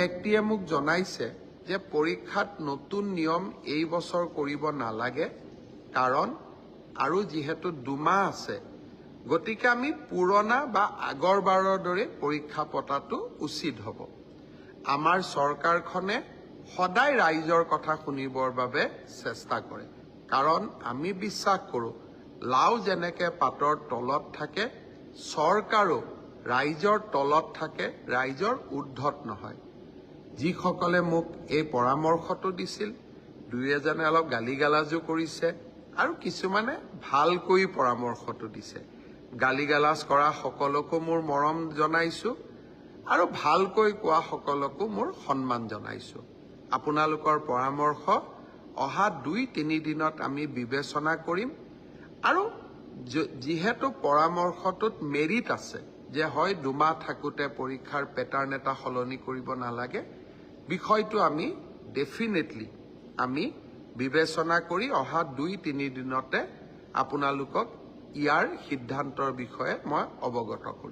ব্যক্তিয়ে মোক জনাইছে যে পৰীক্ষাত নতুন নিয়ম এই বছৰ কৰিব নালাগে, কাৰণ আৰু যিহেতু 2 মাহ আছে, গতিকে আমি পুৰণা বা আগৰবাৰৰ দৰে পৰীক্ষা পতাটো উচিত হ'ব। আমাৰ চৰকাৰখনে সদায় ৰাইজৰ কথা শুনিবৰ বাবে চেষ্টা কৰে, কাৰণ আমি বিশ্বাস কৰোঁ লাও যেনেকে পাতৰ তলত থাকে, চৰকাৰো ৰাইজৰ তলত থাকে, ৰাইজৰ ঊৰ্ধত নহয়। যিসকলে মোক এই পৰামৰ্শটো দিছিল, দুই এজনে অলপ গালিগালাজো কৰিছে আৰু কিছুমানে ভালকৈ পৰামৰ্শটো দিছে। গালিগালাজ কৰা সকলকো মোৰ মৰম জনাইছোঁ আৰু ভালকৈ কোৱা সকলকো মোৰ সন্মান জনাইছোঁ। আপোনালোকৰ পৰামৰ্শ অহা 2-3 দিনত আমি বিবেচনা কৰিম আৰু যিহেতু পৰামৰ্শটোত মেৰিট আছে যে হয় 2 মাহ থাকোঁতে পৰীক্ষাৰ পেটাৰ্ণ এটা সলনি কৰিব নালাগে, বিষয়টো আমি ডেফিনেটলি আমি বিবেচনা কৰি অহা 2-3 দিনতে আপোনালোকক ইয়াৰ সিদ্ধান্তৰ বিষয়ে মই অৱগত কৰিম।